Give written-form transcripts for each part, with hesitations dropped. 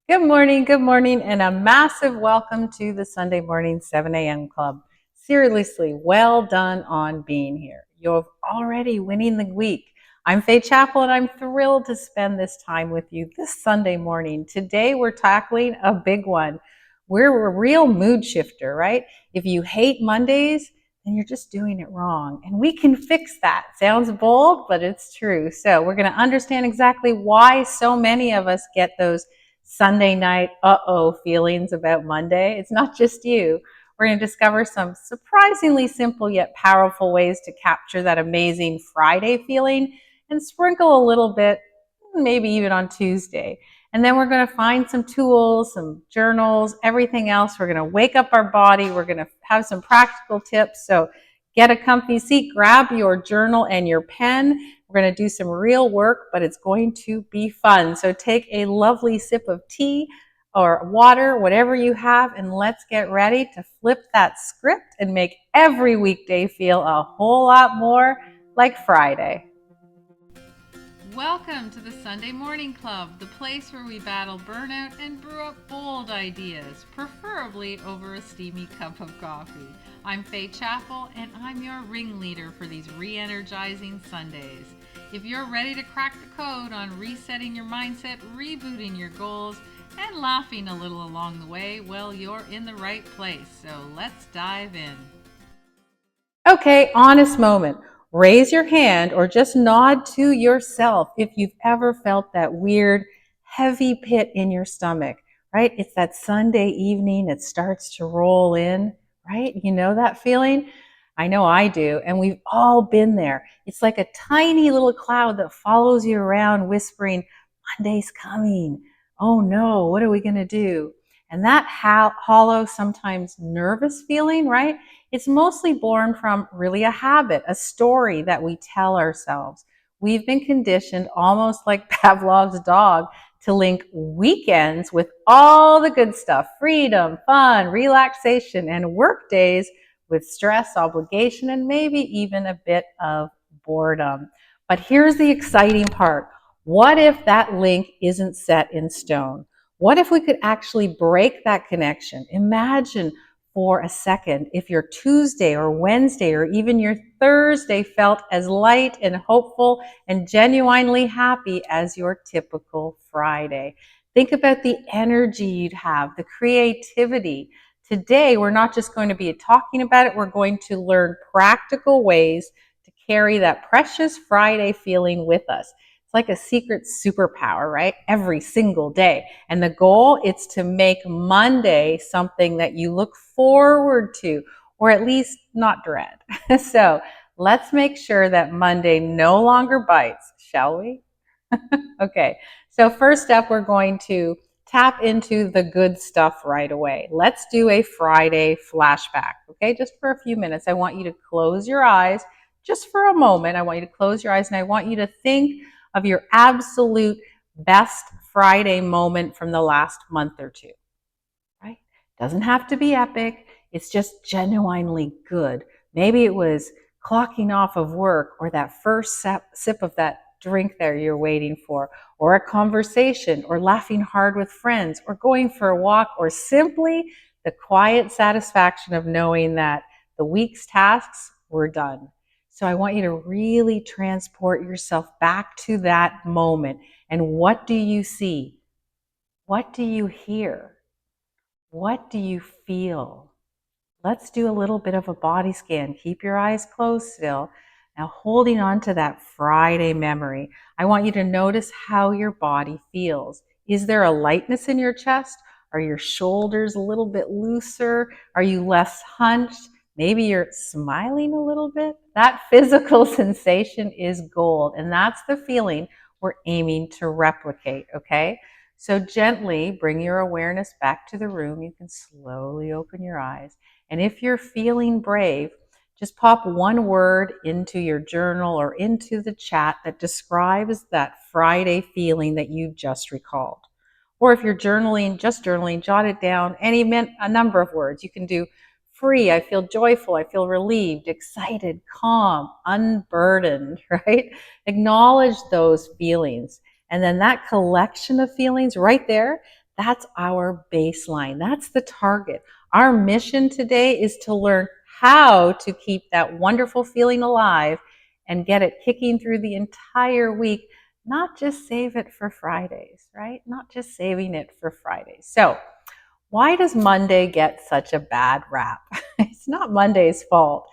Good morning, and a massive welcome to the Sunday morning 7 a.m. club. Seriously, well done on being here. You're already winning the week. I'm Fay Chapple, and I'm thrilled to spend this time with you this Sunday morning. Today, we're tackling a big one. We're a real mood shifter, right? If you hate Mondays, then you're just doing it wrong. And we can fix that. Sounds bold, but it's true. So, we're going to understand exactly why so many of us get those Sunday night, feelings about Monday. It's not just you. We're going to discover some surprisingly simple yet powerful ways to capture that amazing Friday feeling and sprinkle a little bit, maybe even on Tuesday. And then we're going to find some tools, some journals, everything else. We're going to wake up our body. We're going to have some practical tips. So get a comfy seat, grab your journal and your pen. We're going to do some real work, but it's going to be fun. So take a lovely sip of tea or water, whatever you have, and let's get ready to flip that script and make every weekday feel a whole lot more like Friday. Welcome to the Sunday Morning Club, the place where we battle burnout and brew up bold ideas, preferably over a steamy cup of coffee. I'm Fay Chapple, and I'm your ringleader for these re-energizing Sundays. If you're ready to crack the code on resetting your mindset, rebooting your goals, and laughing a little along the way, well, you're in the right place. So let's dive in. Okay, honest moment. Raise your hand or just nod to yourself if you've ever felt that weird, heavy pit in your stomach, right? It's that Sunday evening, it starts to roll in, right? You know that feeling? I know I do, and we've all been there. It's like a tiny little cloud that follows you around whispering, Monday's coming. Oh no, what are we going to do? And that hollow, sometimes nervous feeling, right? It's mostly born from really a habit, a story that we tell ourselves. We've been conditioned almost like Pavlov's dog to link weekends with all the good stuff, freedom, fun, relaxation, and work days with stress, obligation, and maybe even a bit of boredom. But here's the exciting part. What if that link isn't set in stone? What if we could actually break that connection? Imagine for a second if your Tuesday or Wednesday or even your Thursday felt as light and hopeful and genuinely happy as your typical Friday. Think about the energy you'd have, the creativity. Today, we're not just going to be talking about it, we're going to learn practical ways to carry that precious Friday feeling with us. It's like a secret superpower, right? Every single day. And the goal is to make Monday something that you look forward to, or at least not dread. So let's make sure that Monday no longer bites, shall we? Okay. So first up, we're going to tap into the good stuff right away. Let's do a Friday flashback. Okay. Just for a few minutes. I want you to close your eyes just for a moment. I want you to close your eyes and I want you to think of your absolute best Friday moment from the last month or two, right? Doesn't have to be epic. It's just genuinely good. Maybe it was clocking off of work or that first sip of that drink there you're waiting for, or a conversation, or laughing hard with friends, or going for a walk, or simply the quiet satisfaction of knowing that the week's tasks were done. So I want you to really transport yourself back to that moment. And what do you see? What do you hear? What do you feel? Let's do a little bit of a body scan. Keep your eyes closed still. Now, holding on to that Friday memory, I want you to notice how your body feels. Is there a lightness in your chest? Are your shoulders a little bit looser? Are you less hunched? Maybe you're smiling a little bit. That physical sensation is gold, and that's the feeling we're aiming to replicate, okay? So gently bring your awareness back to the room. You can slowly open your eyes. And if you're feeling brave, just pop one word into your journal or into the chat that describes that Friday feeling that you just recalled. Or if you're journaling, just journaling, jot it down, a number of words. You can do free, I feel joyful, I feel relieved, excited, calm, unburdened, right? Acknowledge those feelings. And then that collection of feelings right there, That's our baseline. That's the target. Our mission today is to learn how to keep that wonderful feeling alive and get it kicking through the entire week, not just save it for Fridays, right? Not just saving it for Fridays. So, why does Monday get such a bad rap? It's not Monday's fault,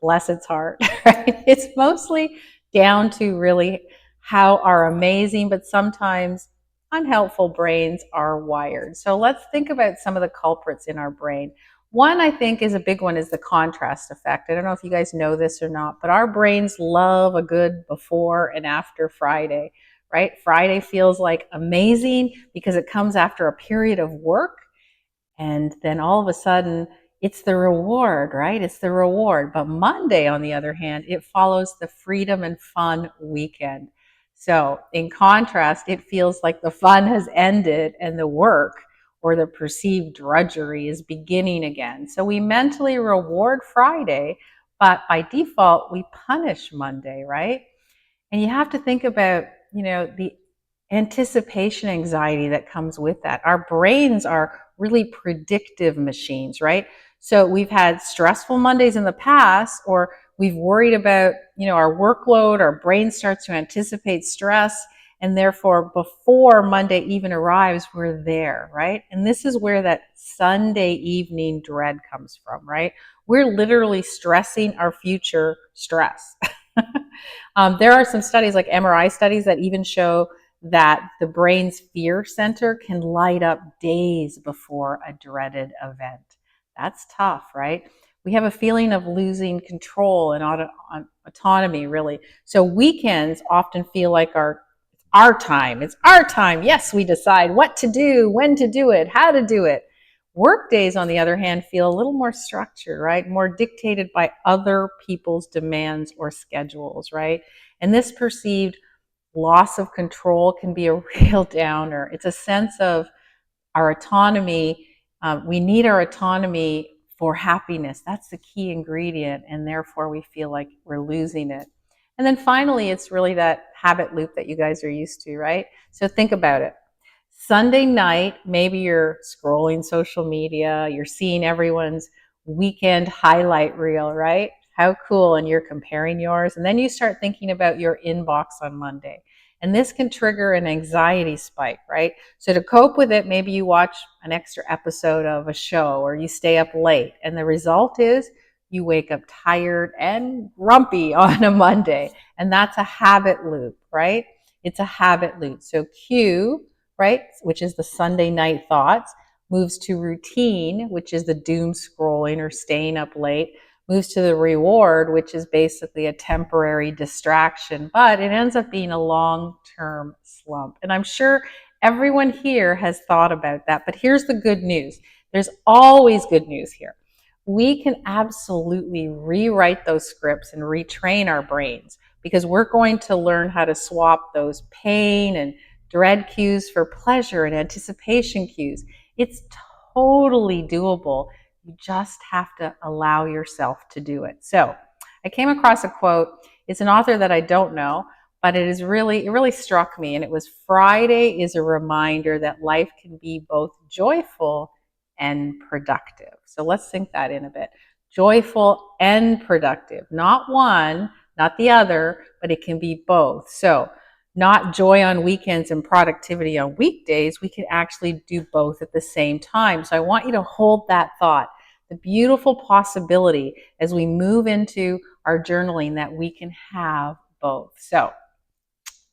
bless its heart, right? It's mostly down to really how our amazing but sometimes unhelpful brains are wired. So let's think about some of the culprits in our brain. One, I think, is a big one is the contrast effect. I don't know if you guys know this or not, but our brains love a good before and after Friday, right? Friday feels like amazing because it comes after a period of work, and then all of a sudden, it's the reward, right? It's the reward. But Monday, on the other hand, it follows the freedom and fun weekend. So, in contrast, it feels like the fun has ended and the work or the perceived drudgery is beginning again. So, we mentally reward Friday, but by default, we punish Monday, right? And you have to think about, the anticipation anxiety that comes with that. Our brains are really predictive machines, right? So we've had stressful Mondays in the past, or we've worried about, our workload, our brain starts to anticipate stress. And therefore, before Monday even arrives, we're there, right? And this is where that Sunday evening dread comes from, right? We're literally stressing our future stress. There are some studies, like MRI studies, that even show that the brain's fear center can light up days before a dreaded event. That's tough, right? We have a feeling of losing control and autonomy, really. So weekends often feel like our time. It's our time. Yes, we decide what to do, when to do it, how to do it. Work days, on the other hand, feel a little more structured, right? More dictated by other people's demands or schedules, right? And this perceived loss of control can be a real downer. It's a sense of our autonomy. We need our autonomy for happiness. That's the key ingredient, and therefore we feel like we're losing it. And then finally, it's really that habit loop that you guys are used to, right? So think about it. Sunday night, maybe you're scrolling social media, you're seeing everyone's weekend highlight reel, right? How cool. And you're comparing yours. And then you start thinking about your inbox on Monday. And this can trigger an anxiety spike, right? So to cope with it, maybe you watch an extra episode of a show or you stay up late. And the result is you wake up tired and grumpy on a Monday. And that's a habit loop, right? It's a habit loop. So cue, right, which is the Sunday night thoughts, moves to routine, which is the doom scrolling or staying up late, moves to the reward, which is basically a temporary distraction, but it ends up being a long-term slump. And I'm sure everyone here has thought about that, but here's the good news. There's always good news here. We can absolutely rewrite those scripts and retrain our brains, because we're going to learn how to swap those pain and dread cues for pleasure and anticipation cues. It's totally doable. You just have to allow yourself to do it. So I came across a quote. It's an author that I don't know, but it really struck me. And it was, Friday is a reminder that life can be both joyful and productive. So let's think that in a bit. Joyful and productive, not one, not the other, but it can be both. So not joy on weekends and productivity on weekdays. We can actually do both at the same time. So I want you to hold that thought, the beautiful possibility as we move into our journaling that we can have both. So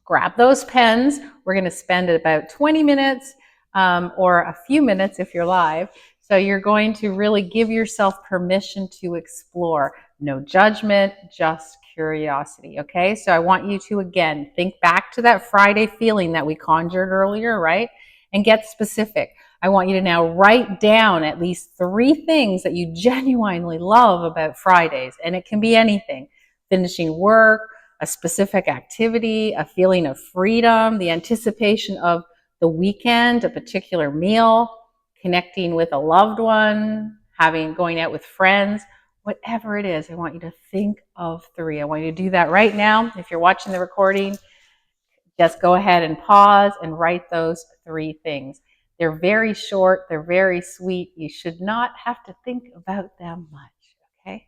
grab those pens. We're going to spend about 20 minutes or a few minutes if you're live. So you're going to really give yourself permission to explore. No judgment, just curiosity. Okay. So I want you to, again, think back to that Friday feeling that we conjured earlier, right? And get specific. I want you to now write down at least 3 things that you genuinely love about Fridays. And it can be anything: finishing work, a specific activity, a feeling of freedom, the anticipation of the weekend, a particular meal, connecting with a loved one, going out with friends, whatever it is. I want you to think of 3. I want you to do that right now. If you're watching the recording, just go ahead and pause and write those 3 things. They're very short, they're very sweet. You should not have to think about them much, okay?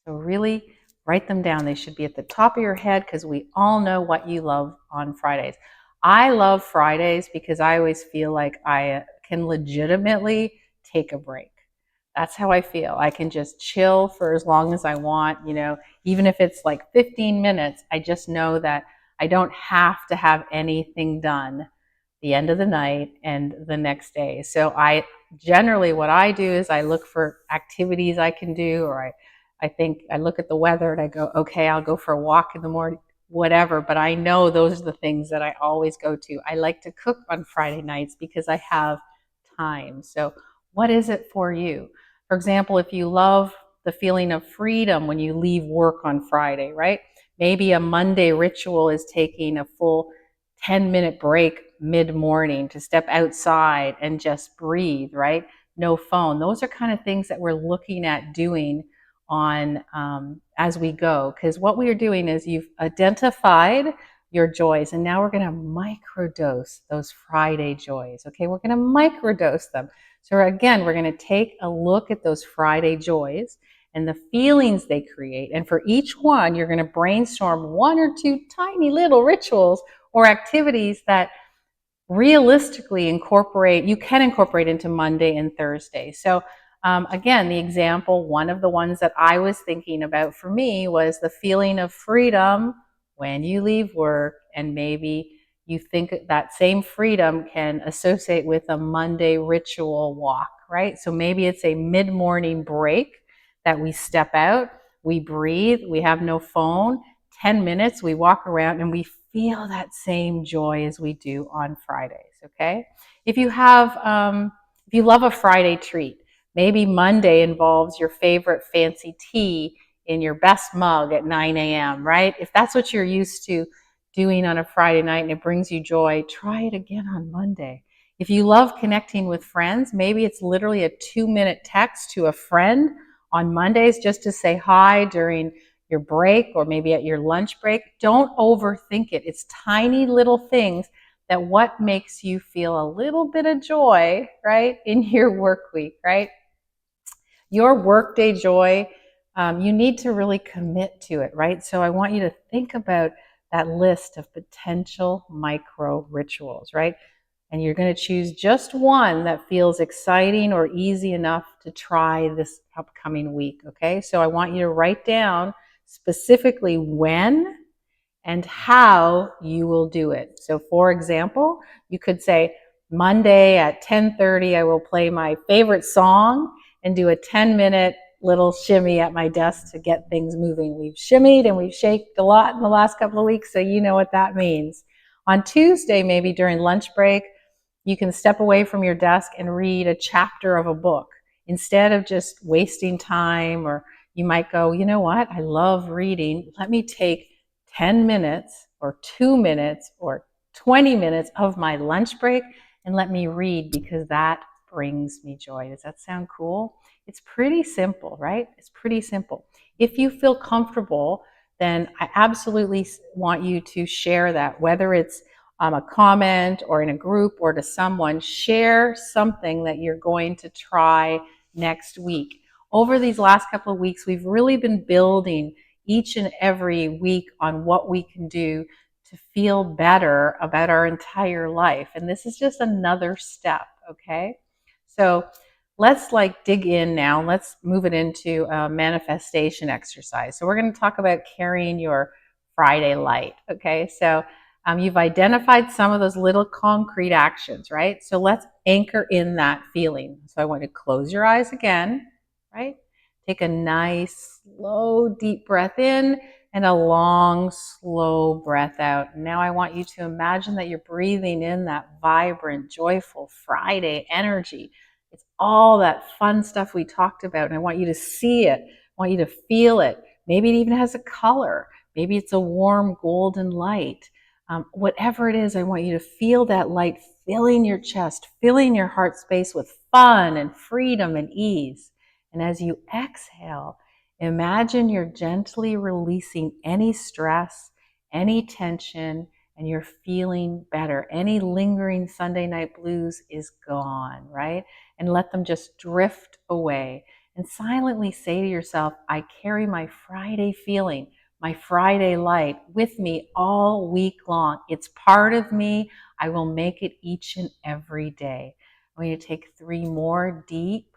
So really write them down. They should be at the top of your head because we all know what you love on Fridays. I love Fridays because I always feel like I can legitimately take a break. That's how I feel. I can just chill for as long as I want, even if it's like 15 minutes, I just know that I don't have to have anything done the end of the night and the next day. So I generally, what I do is I look for activities I can do, or I think I look at the weather and I go, okay, I'll go for a walk in the morning, whatever. But I know those are the things that I always go to. I like to cook on Friday nights because I have time. So what is it for you? For example, if you love the feeling of freedom when you leave work on Friday, right? Maybe a Monday ritual is taking a full 10-minute break mid-morning to step outside and just breathe, right? No phone. Those are kind of things that we're looking at doing on as we go, because what we are doing is you've identified your joys, and now we're going to microdose those Friday joys. Okay, we're going to microdose them. So again, we're going to take a look at those Friday joys and the feelings they create, and for each one, you're going to brainstorm one or two tiny little rituals or activities that realistically you can incorporate into Monday and Thursday. So again, the example, one of the ones that I was thinking about for me was the feeling of freedom when you leave work, and maybe you think that same freedom can associate with a Monday ritual walk, right? So maybe it's a mid-morning break that we step out, we breathe, we have no phone, 10 minutes, we walk around and we feel that same joy as we do on Fridays, okay? If you love a Friday treat, maybe Monday involves your favorite fancy tea in your best mug at 9 a.m., right? If that's what you're used to doing on a Friday night and it brings you joy, try it again on Monday. If you love connecting with friends, maybe it's literally a 2-minute text to a friend on Mondays just to say hi during your break or maybe at your lunch break. Don't overthink it. It's tiny little things that what makes you feel a little bit of joy, right, in your work week, right? Your workday joy, you need to really commit to it, right? So I want you to think about that list of potential micro rituals, right? And you're going to choose just one that feels exciting or easy enough to try this upcoming week, okay? So I want you to write down specifically when and how you will do it. So for example, you could say Monday at 10:30 I will play my favorite song and do a 10-minute little shimmy at my desk to get things moving. We've shimmied and we've shaked a lot in the last couple of weeks, so you know what that means. On Tuesday, maybe during lunch break, you can step away from your desk and read a chapter of a book instead of just wasting time. Or you might go, you know what? I love reading. Let me take 10 minutes or 2 minutes or 20 minutes of my lunch break and let me read because that brings me joy. Does that sound cool? It's pretty simple, right? It's pretty simple. If you feel comfortable, then I absolutely want you to share that, whether it's a comment or in a group or to someone. Share something that you're going to try next week. Over these last couple of weeks, we've really been building each and every week on what we can do to feel better about our entire life. And this is just another step, okay? So let's dig in now. Let's move it into a manifestation exercise. So we're going to talk about carrying your Friday light, okay? So you've identified some of those little concrete actions, right? So let's anchor in that feeling. So I want you to close your eyes again, right? Take a nice, slow, deep breath in and a long, slow breath out. Now I want you to imagine that you're breathing in that vibrant, joyful Friday energy. It's all that fun stuff we talked about, and I want you to see it. I want you to feel it. Maybe it even has a color. Maybe it's a warm golden light. Whatever it is, I want you to feel that light filling your chest, filling your heart space with fun and freedom and ease. And as you exhale, imagine you're gently releasing any stress, any tension, and you're feeling better. Any lingering Sunday night blues is gone, right? And let them just drift away. And silently say to yourself, I carry my Friday feeling, my Friday light with me all week long. It's part of me. I will make it each and every day. I'm going to take 3 more deep,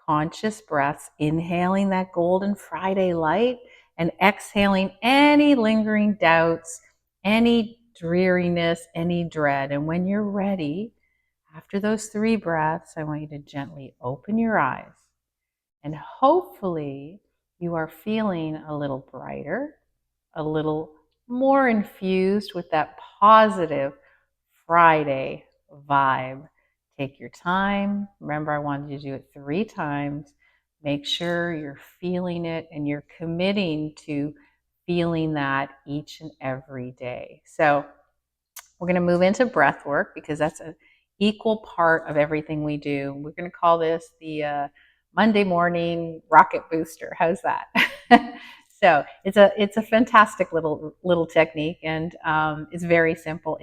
conscious breaths, inhaling that golden Friday light and exhaling any lingering doubts, any dreariness, any dread. And when you're ready, after those 3 breaths, I want you to gently open your eyes. And hopefully, you are feeling a little brighter, a little more infused with that positive Friday vibe. Take your time. Remember, I wanted you to do it 3 times. Make sure you're feeling it and you're committing to feeling that each and every day. So, we're going to move into breath work because that's an equal part of everything we do. We're going to call this the Monday morning rocket booster. How's that? So it's a fantastic little technique, and it's very simple.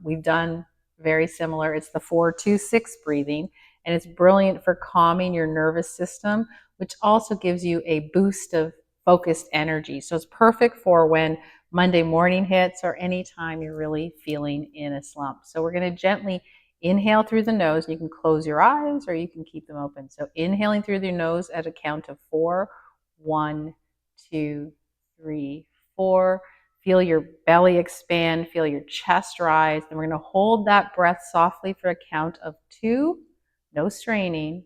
We've done very similar. It's the 4-2-6 breathing, and it's brilliant for calming your nervous system, which also gives you a boost of focused energy. So it's perfect for when Monday morning hits or anytime you're really feeling in a slump. So we're going to gently inhale through the nose. You can close your eyes or you can keep them open. So inhaling through the nose at a count of 4. 1, 2, 3, 4. Feel your belly expand, feel your chest rise. Then we're going to hold that breath softly for a count of 2, no straining.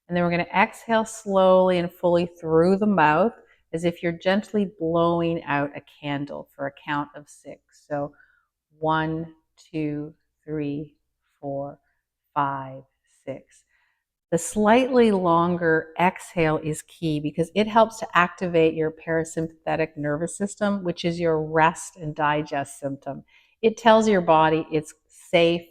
And then we're going to exhale slowly and fully through the mouth as if you're gently blowing out a candle for a count of 6. So 1, 2, 3, 4, 5, 6. The slightly longer exhale is key because it helps to activate your parasympathetic nervous system, which is your rest and digest symptom. It tells your body it's safe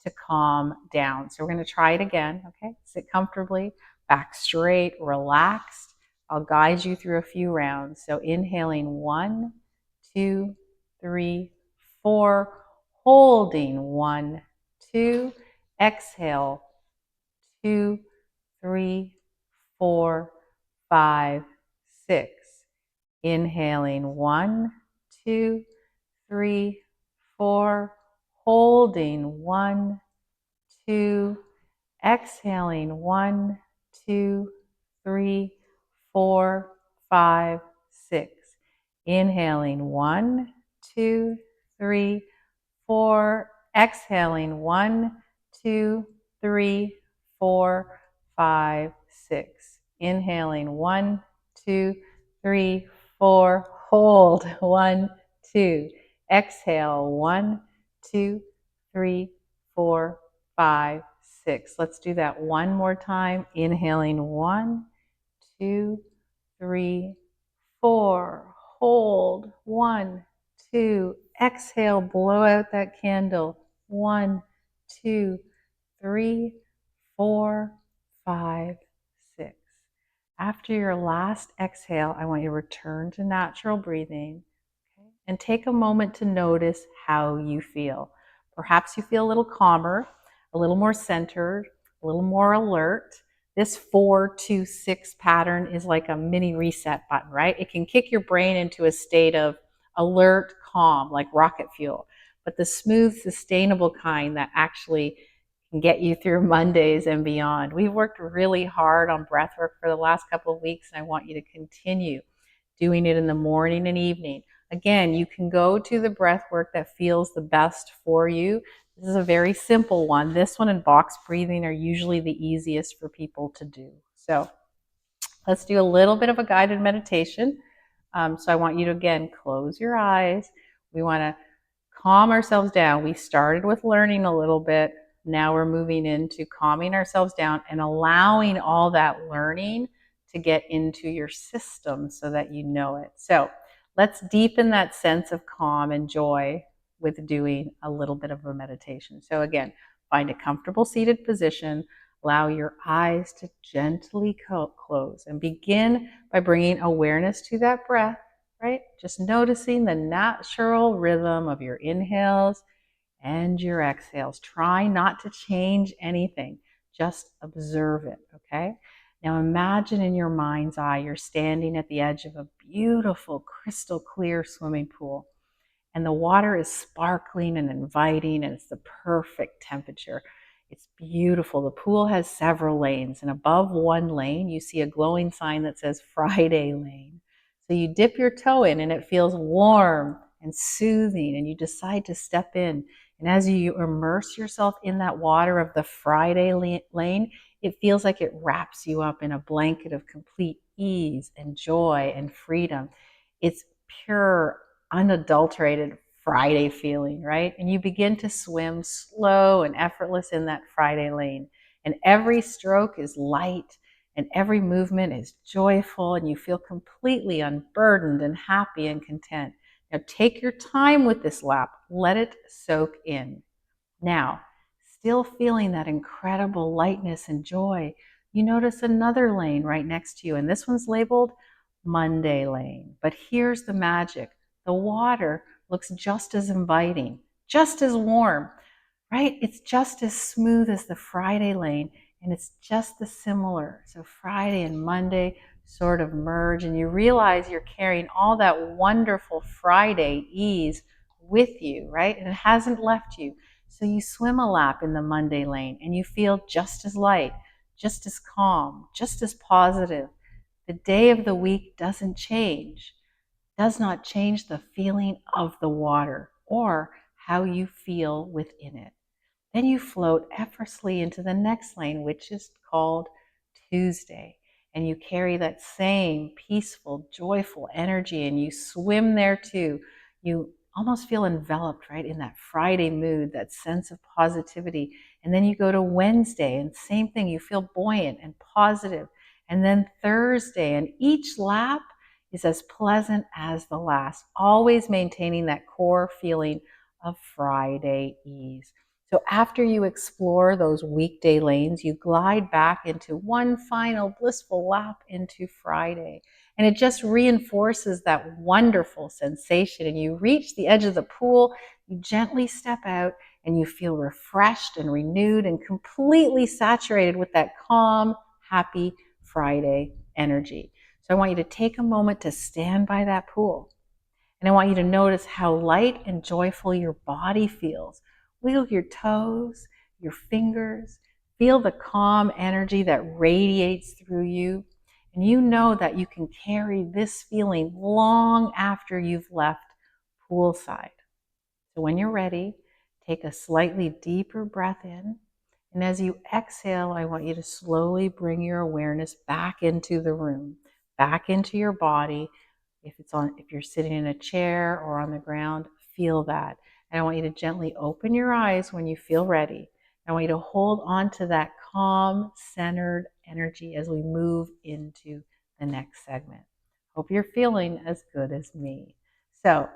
to calm down. So we're going to try it again. Okay, sit comfortably, back straight, relaxed. I'll guide you through a few rounds. So inhaling 1, 2, 3, 4, holding 1, 2, exhale 2, 3, 4, 5, 6. Inhaling 1, 2, 3, 4. Holding 1, 2. Exhaling 1, 2, 3, 4, 5, 6. Inhaling 1, 2, 3, 4. Exhaling 1, 2, 3, 4, 5, 6. Inhaling 1, 2, 3, 4. Hold 1, 2. Exhale 1, 2, 3, 4, 5, 6. Let's do that one more time. Inhaling 1, 2, 3, 4. Hold 1, 2. Exhale, blow out that candle. 1, 2, 3, 4, 5, 6. After your last exhale, I want you to return to natural breathing, okay, and take a moment to notice how you feel. Perhaps you feel a little calmer, a little more centered, a little more alert. This 4-2-6 pattern is like a mini reset button, right? It can kick your brain into a state of alert, calm, like rocket fuel. But the smooth, sustainable kind that actually can get you through Mondays and beyond. We've worked really hard on breath work for the last couple of weeks, and I want you to continue doing it in the morning and evening. Again, you can go to the breath work that feels the best for you. This is a very simple one. This one and box breathing are usually the easiest for people to do. So let's do a little bit of a guided meditation. So I want you to, again, close your eyes. We want to calm ourselves down. We started with learning a little bit. Now we're moving into calming ourselves down and allowing all that learning to get into your system so that you know it. So let's deepen that sense of calm and joy with doing a little bit of a meditation. So again, find a comfortable seated position. Allow your eyes to gently close and begin by bringing awareness to that breath. right? Just noticing the natural rhythm of your inhales and your exhales. Try not to change anything, just observe it, okay? Now imagine in your mind's eye you're standing at the edge of a beautiful, crystal clear swimming pool, and the water is sparkling and inviting, and it's the perfect temperature. It's beautiful. The pool has several lanes, and above one lane, you see a glowing sign that says Friday Lane. So you dip your toe in, and it feels warm and soothing, and you decide to step in. And as you immerse yourself in that water of the Friday Lane, it feels like it wraps you up in a blanket of complete ease and joy and freedom. It's pure, unadulterated Friday feeling, right? And you begin to swim slow and effortless in that Friday lane. And every stroke is light and every movement is joyful, and you feel completely unburdened and happy and content. Now take your time with this lap, let it soak in. Now, still feeling that incredible lightness and joy, you notice another lane right next to you, and this one's labeled Monday Lane. But here's the magic: the water looks just as inviting, just as warm, right? It's just as smooth as the Friday lane, and it's just as similar. So Friday and Monday sort of merge, and you realize you're carrying all that wonderful Friday ease with you, right? And it hasn't left you. So you swim a lap in the Monday lane, and you feel just as light, just as calm, just as positive. The day of the week doesn't change, does not change the feeling of the water or how you feel within it. Then you float effortlessly into the next lane, which is called Tuesday. And you carry that same peaceful, joyful energy, and you swim there too. You almost feel enveloped, right, in that Friday mood, that sense of positivity. And then you go to Wednesday, and same thing, you feel buoyant and positive. And then Thursday, and each lap is as pleasant as the last, always maintaining that core feeling of Friday ease. So after you explore those weekday lanes, you glide back into one final blissful lap into Friday. And it just reinforces that wonderful sensation. And you reach the edge of the pool, you gently step out, and you feel refreshed and renewed and completely saturated with that calm, happy Friday energy. So I want you to take a moment to stand by that pool. And I want you to notice how light and joyful your body feels. Wiggle your toes, your fingers. Feel the calm energy that radiates through you. And you know that you can carry this feeling long after you've left poolside. So when you're ready, take a slightly deeper breath in. And as you exhale, I want you to slowly bring your awareness back into the room, back into your body. If you're sitting in a chair or on the ground, feel that. And I want you to gently open your eyes when you feel ready. I want you to hold on to that calm, centered energy as we move into the next segment. Hope you're feeling as good as me. So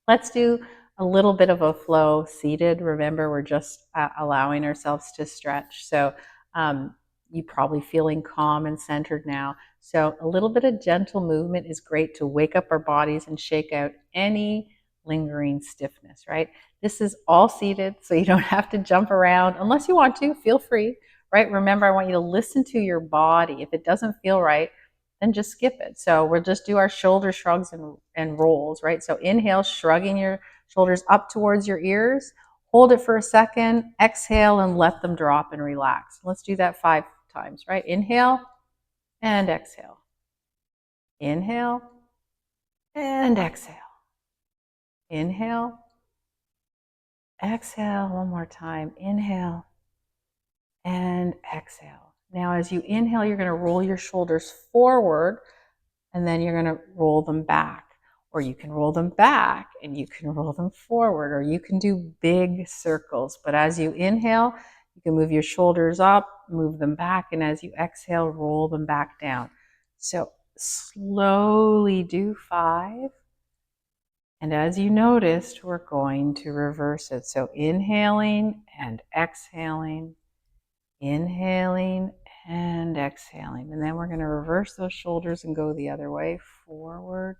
let's do a little bit of a flow seated. Remember, we're just allowing ourselves to stretch. So you're probably feeling calm and centered now. So a little bit of gentle movement is great to wake up our bodies and shake out any lingering stiffness, right? This is all seated, so you don't have to jump around unless you want to. Feel free, right? Remember, I want you to listen to your body. If it doesn't feel right, then just skip it. So we'll just do our shoulder shrugs and rolls, right? So inhale, shrugging your shoulders up towards your ears. Hold it for a second, exhale, and let them drop and relax. Let's do that 5 times, right? Inhale and exhale. Inhale and exhale. Inhale, exhale. One more time. Inhale and exhale. Now, as you inhale, you're going to roll your shoulders forward, and then you're going to roll them back. Or you can roll them back and you can roll them forward, or you can do big circles. But as you inhale, you can move your shoulders up, move them back, and as you exhale, roll them back down. So slowly do 5. And as you noticed, we're going to reverse it. So inhaling and exhaling, inhaling and exhaling. And then we're going to reverse those shoulders and go the other way, forward,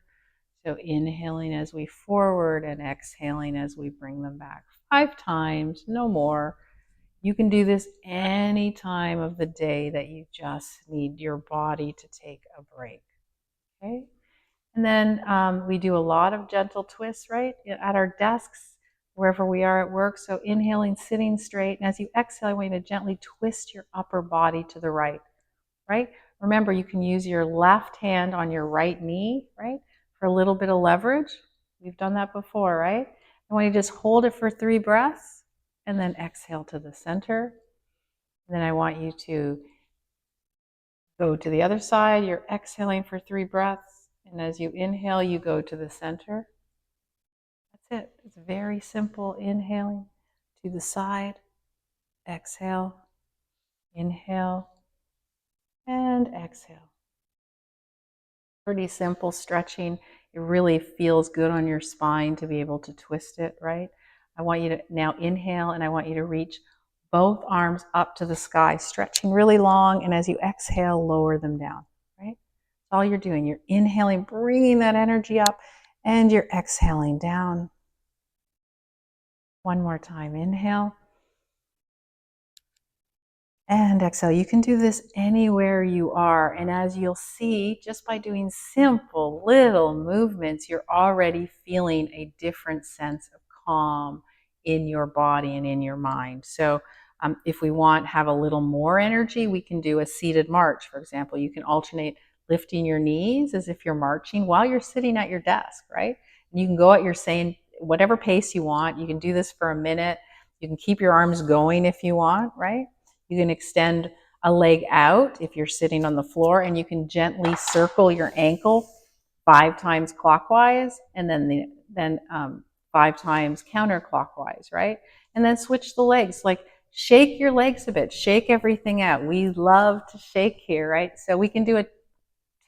So inhaling as we forward and exhaling as we bring them back 5 times, no more. You can do this any time of the day that you just need your body to take a break. Okay. And then we do a lot of gentle twists, right? At our desks, wherever we are at work. So inhaling, sitting straight. And as you exhale, I want you to gently twist your upper body to the right, right? Remember, you can use your left hand on your right knee, right? For a little bit of leverage. We've done that before, right? I want you to just hold it for 3 breaths and then exhale to the center. And then I want you to go to the other side. You're exhaling for 3 breaths. And as you inhale, you go to the center. That's it. It's very simple. Inhaling to the side, exhale, inhale, and exhale. Pretty simple stretching. It really feels good on your spine to be able to twist it, right? I want you to now inhale, and I want you to reach both arms up to the sky, stretching really long. And as you exhale, lower them down, right? That's all you're doing. You're inhaling, bringing that energy up, and you're exhaling down. One more time. Inhale. And exhale. You can do this anywhere you are. And as you'll see, just by doing simple little movements, you're already feeling a different sense of calm in your body and in your mind. So if we want have a little more energy, we can do a seated march, for example. You can alternate lifting your knees as if you're marching while you're sitting at your desk, right? And you can go at your same whatever pace you want. You can do this for a minute. You can keep your arms going if you want, right? You can extend a leg out if you're sitting on the floor, and you can gently circle your ankle 5 times clockwise, and then 5 times counterclockwise, right? And then switch the legs. Like shake your legs a bit, shake everything out. We love to shake here, right? So we can do a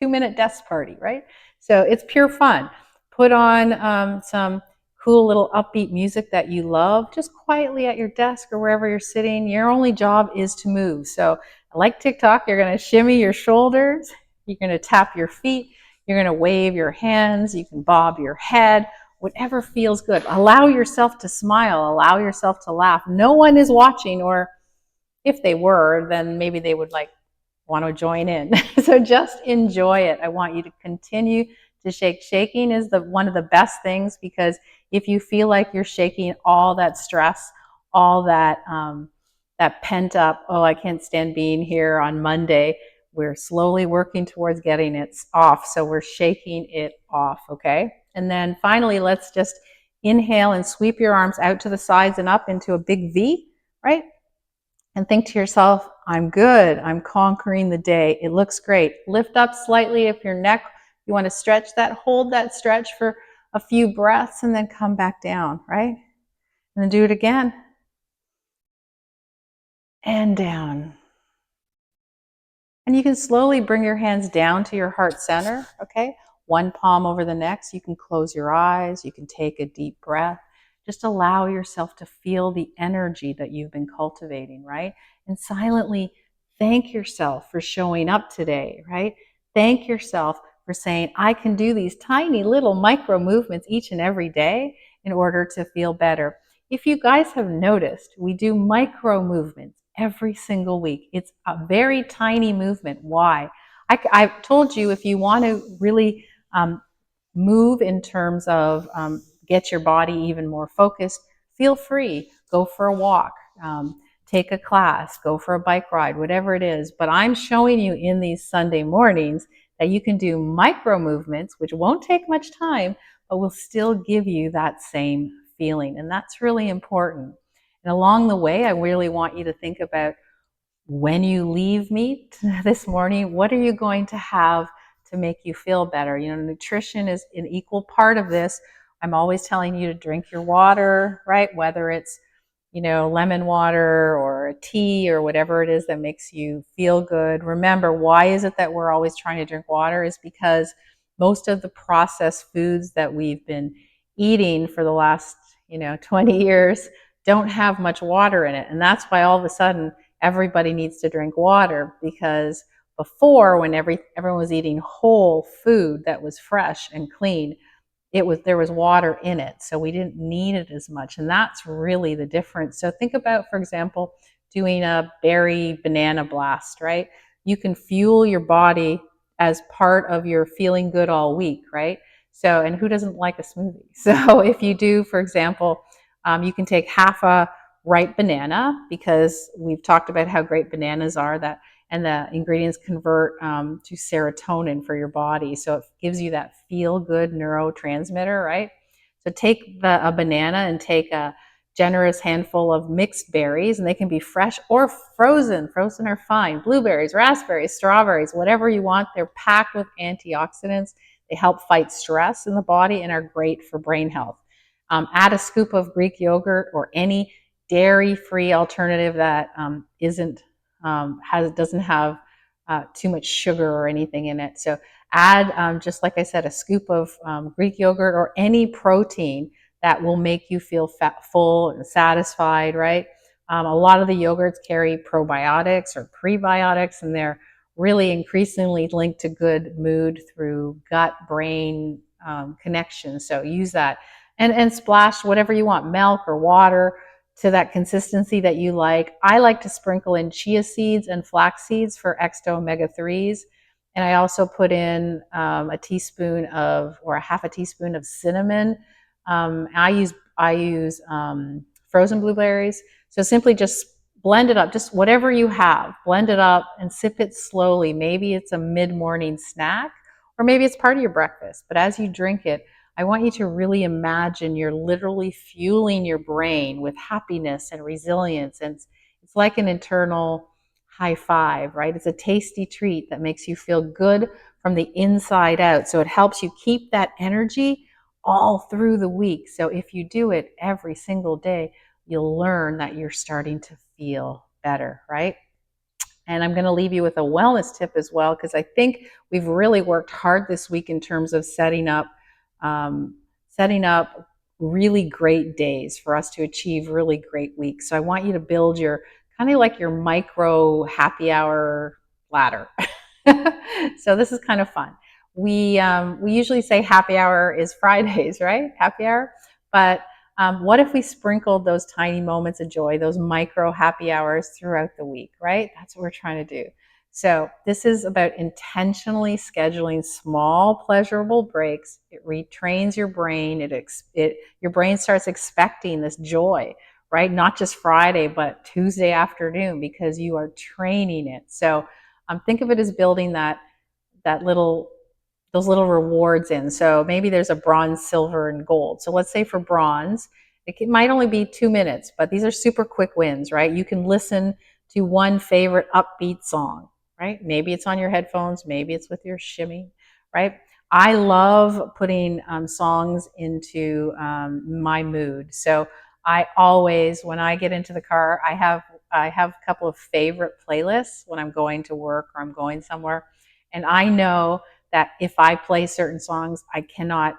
2-minute desk party, right? So it's pure fun. Put on some cool little upbeat music that you love, just quietly at your desk or wherever you're sitting. Your only job is to move. So, like TikTok, you're going to shimmy your shoulders, you're going to tap your feet, you're going to wave your hands, you can bob your head, whatever feels good. Allow yourself to smile, allow yourself to laugh. No one is watching, or if they were, then maybe they would like want to join in. So just enjoy it. I want you to continue to shake. Shaking is the one of the best things, because if you feel like you're shaking all that stress, all that pent up, oh, I can't stand being here on Monday, we're slowly working towards getting it off. So we're shaking it off, okay? And then finally, let's just inhale and sweep your arms out to the sides and up into a big V, right? And think to yourself, I'm good. I'm conquering the day. It looks great. Lift up slightly if your neck, you want to stretch that, hold that stretch for a few breaths, and then come back down, right? And then do it again. And down. And you can slowly bring your hands down to your heart center, okay? One palm over the next. You can close your eyes. You can take a deep breath. Just allow yourself to feel the energy that you've been cultivating, right? And silently thank yourself for showing up today, right? Thank yourself for saying, I can do these tiny little micro movements each and every day in order to feel better. If you guys have noticed, we do micro movements every single week. It's a very tiny movement. Why? I've told you, if you want to really move in terms of get your body even more focused, feel free. Go for a walk, take a class, go for a bike ride, whatever it is. But I'm showing you in these Sunday mornings that you can do micro movements, which won't take much time, but will still give you that same feeling. And that's really important. And along the way, I really want you to think about, when you leave me this morning, what are you going to have to make you feel better? You know, nutrition is an equal part of this. I'm always telling you to drink your water, right? Whether it's, you know, lemon water or a tea or whatever it is that makes you feel good. Remember, why is it that we're always trying to drink water? Is because most of the processed foods that we've been eating for the last, 20 years don't have much water in it. And that's why all of a sudden everybody needs to drink water, because before, when everyone was eating whole food that was fresh and clean, there was water in it, so we didn't need it as much, and that's really the difference. So think about, for example, doing a berry banana blast, right? You can fuel your body as part of your feeling good all week, right? So, and who doesn't like a smoothie? So if you do, for example, you can take half a ripe banana, because we've talked about how great bananas are, that and the ingredients convert to serotonin for your body. So it gives you that feel good neurotransmitter, right? So take a banana and take a generous handful of mixed berries, and they can be fresh or frozen. Frozen are fine. Blueberries, raspberries, strawberries, whatever you want. They're packed with antioxidants. They help fight stress in the body and are great for brain health. Add a scoop of Greek yogurt or any dairy-free alternative that doesn't have too much sugar or anything in it. So add, just like I said, a scoop of Greek yogurt or any protein that will make you feel full and satisfied, right? A lot of the yogurts carry probiotics or prebiotics, and they're really increasingly linked to good mood through gut-brain connection. So use that, and splash whatever you want, milk or water, to that consistency that you like. I like to sprinkle in chia seeds and flax seeds for extra omega-3s. And I also put in a teaspoon of, or a half a teaspoon of cinnamon. I use frozen blueberries. So simply just blend it up, just whatever you have, blend it up and sip it slowly. Maybe it's a mid-morning snack, or maybe it's part of your breakfast. But as you drink it, I want you to really imagine you're literally fueling your brain with happiness and resilience. And it's like an internal high five, right? It's a tasty treat that makes you feel good from the inside out. So it helps you keep that energy all through the week. So if you do it every single day, you'll learn that you're starting to feel better, right? And I'm going to leave you with a wellness tip as well, because I think we've really worked hard this week in terms of um, setting up really great days for us to achieve really great weeks. So I want you to build your kind of like your micro happy hour ladder. So this is kind of fun. We usually say happy hour is Fridays, right? Happy hour, but what if we sprinkled those tiny moments of joy, those micro happy hours throughout the week, right? That's what we're trying to do. So this is about intentionally scheduling small pleasurable breaks. It retrains your brain. Your brain starts expecting this joy, right? Not just Friday, but Tuesday afternoon, because you are training it. So think of it as building that little those little rewards in. So maybe there's a bronze, silver, and gold. So let's say for bronze, might only be 2 minutes, but these are super quick wins, right? You can listen to one favorite upbeat song, right? Maybe it's on your headphones, maybe it's with your shimmy, right? I love putting songs into my mood. So I always, when I get into the car, I have a couple of favorite playlists when I'm going to work or I'm going somewhere, and I know that if I play certain songs, I cannot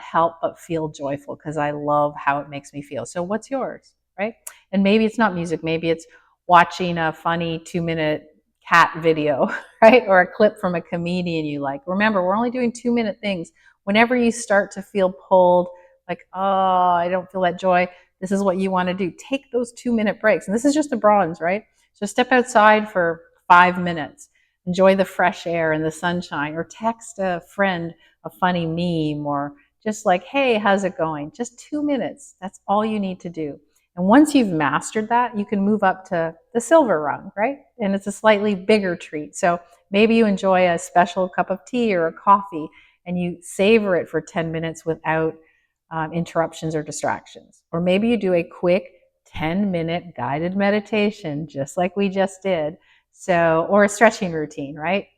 help but feel joyful, because I love how it makes me feel. So what's yours, right? And maybe it's not music, maybe it's watching a funny 2-minute cat video, right? Or a clip from a comedian you like. Remember, we're only doing 2-minute things. Whenever you start to feel pulled, like, oh, I don't feel that joy, this is what you want to do. Take those 2-minute breaks. And this is just a bronze, right? So step outside for 5 minutes. Enjoy the fresh air and the sunshine, or text a friend a funny meme, or just like, hey, how's it going? Just 2 minutes. That's all you need to do. And once you've mastered that, you can move up to the silver rung, right? And it's a slightly bigger treat. So maybe you enjoy a special cup of tea or a coffee, and you savor it for 10 minutes without interruptions or distractions. Or maybe you do a quick 10-minute guided meditation, just like we just did. So, or a stretching routine, right?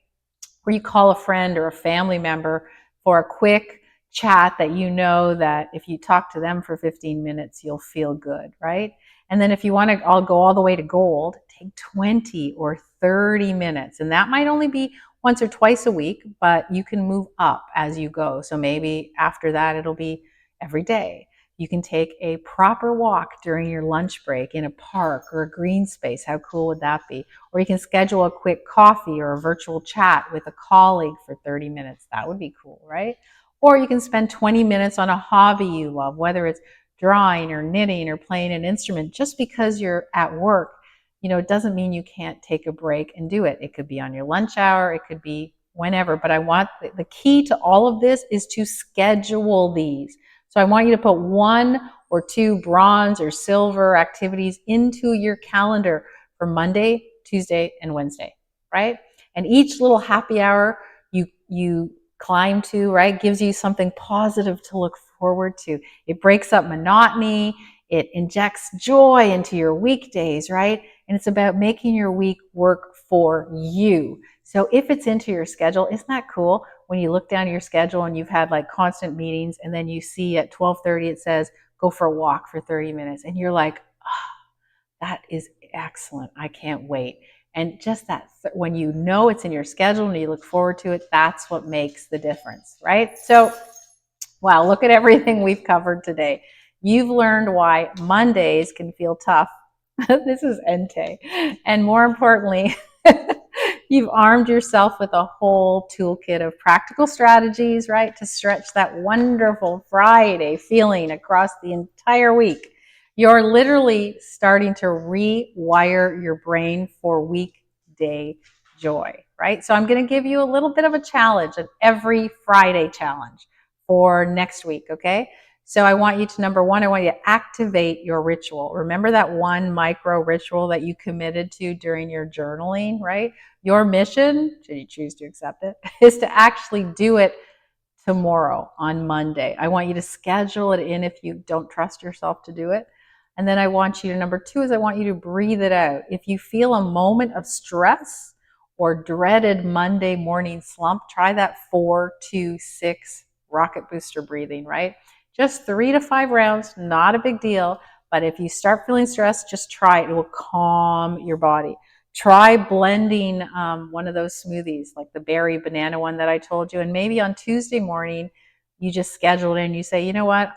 Where you call a friend or a family member for a quick chat that you know that if you talk to them for 15 minutes, you'll feel good, right? And then if you want to go all the way to gold, take 20 or 30 minutes. And that might only be once or twice a week, but you can move up as you go. So maybe after that, it'll be every day. You can take a proper walk during your lunch break in a park or a green space. How cool would that be? Or you can schedule a quick coffee or a virtual chat with a colleague for 30 minutes. That would be cool, right? Or you can spend 20 minutes on a hobby you love, whether it's drawing or knitting or playing an instrument. Just because you're at work, it doesn't mean you can't take a break and do it. It could be on your lunch hour, it could be whenever. But I want the key to all of this is to schedule these. So I want you to put 1 or 2 bronze or silver activities into your calendar for Monday, Tuesday, and Wednesday, right? And each little happy hour you climb to, right, gives you something positive to look forward to. It breaks up monotony. It injects joy into your weekdays, right? And it's about making your week work for you. So if it's into your schedule, isn't that cool? When you look down at your schedule and you've had like constant meetings, and then you see at 12:30 it says go for a walk for 30 minutes, and you're like, oh, that is excellent. I can't wait. And just that, when you know it's in your schedule and you look forward to it, that's what makes the difference, right? So, wow, look at everything we've covered today. You've learned why Mondays can feel tough. This is Entei. And more importantly, you've armed yourself with a whole toolkit of practical strategies, right, to stretch that wonderful Friday feeling across the entire week. You're literally starting to rewire your brain for weekday joy, right? So I'm going to give you a little bit of a challenge, an every Friday challenge for next week, okay? So I want you to, number one, I want you to activate your ritual. Remember that one micro ritual that you committed to during your journaling, right? Your mission, should you choose to accept it, is to actually do it tomorrow on Monday. I want you to schedule it in if you don't trust yourself to do it. And then I want you to, number two is I want you to breathe it out. If you feel a moment of stress or dreaded Monday morning slump, try that 4-2-6 rocket booster breathing, right? Just 3 to 5 rounds, not a big deal. But if you start feeling stressed, just try it. It will calm your body. Try blending one of those smoothies, like the berry banana one that I told you. And maybe on Tuesday morning, you just schedule it in. You say, you know what,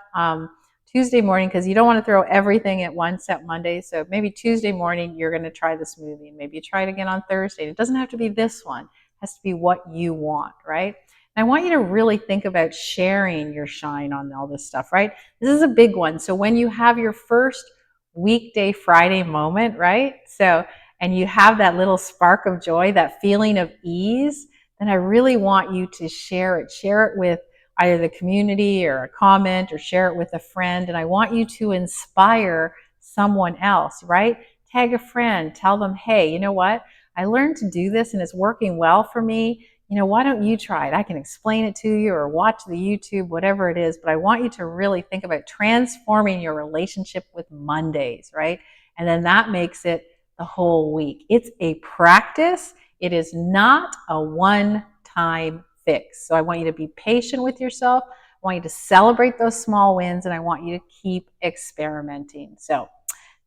Tuesday morning, because you don't want to throw everything at once at Monday. So maybe Tuesday morning, you're going to try the smoothie. Maybe you try it again on Thursday. It doesn't have to be this one. It has to be what you want, right? And I want you to really think about sharing your shine on all this stuff, right? This is a big one. So when you have your first weekday Friday moment, right? So and you have that little spark of joy, that feeling of ease, then I really want you to share it. Share it with either the community or a comment, or share it with a friend. And I want you to inspire someone else, right? Tag a friend, tell them, hey, you know what? I learned to do this and it's working well for me. Why don't you try it? I can explain it to you or watch the YouTube, whatever it is. But I want you to really think about transforming your relationship with Mondays, right? And then that makes it the whole week. It's a practice. It is not a one-time fix. So I want you to be patient with yourself. I want you to celebrate those small wins, and I want you to keep experimenting. So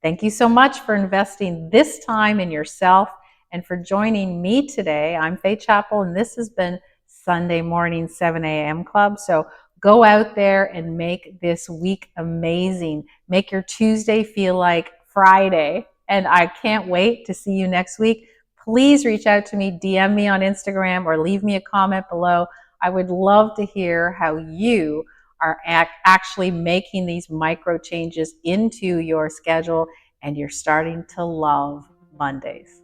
thank you so much for investing this time in yourself and for joining me today. I'm Fay Chapple, and this has been Sunday Morning 7 a.m. Club. So go out there and make this week amazing. Make your Tuesday feel like Friday. And I can't wait to see you next week. Please reach out to me, DM me on Instagram, or leave me a comment below. I would love to hear how you are actually making these micro changes into your schedule and you're starting to love Mondays.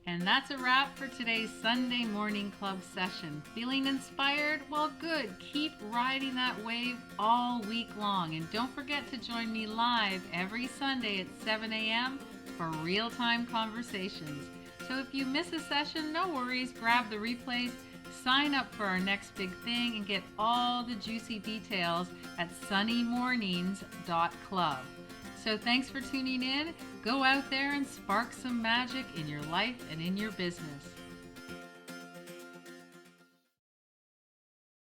And that's a wrap for today's Sunday Morning Club session. Feeling inspired? Well, good. Keep riding that wave all week long. And don't forget to join me live every Sunday at 7 a.m. for real-time conversations. So if you miss a session, no worries. Grab the replays, sign up for our next big thing, and get all the juicy details at sunnymornings.club. So thanks for tuning in. Go out there and spark some magic in your life and in your business.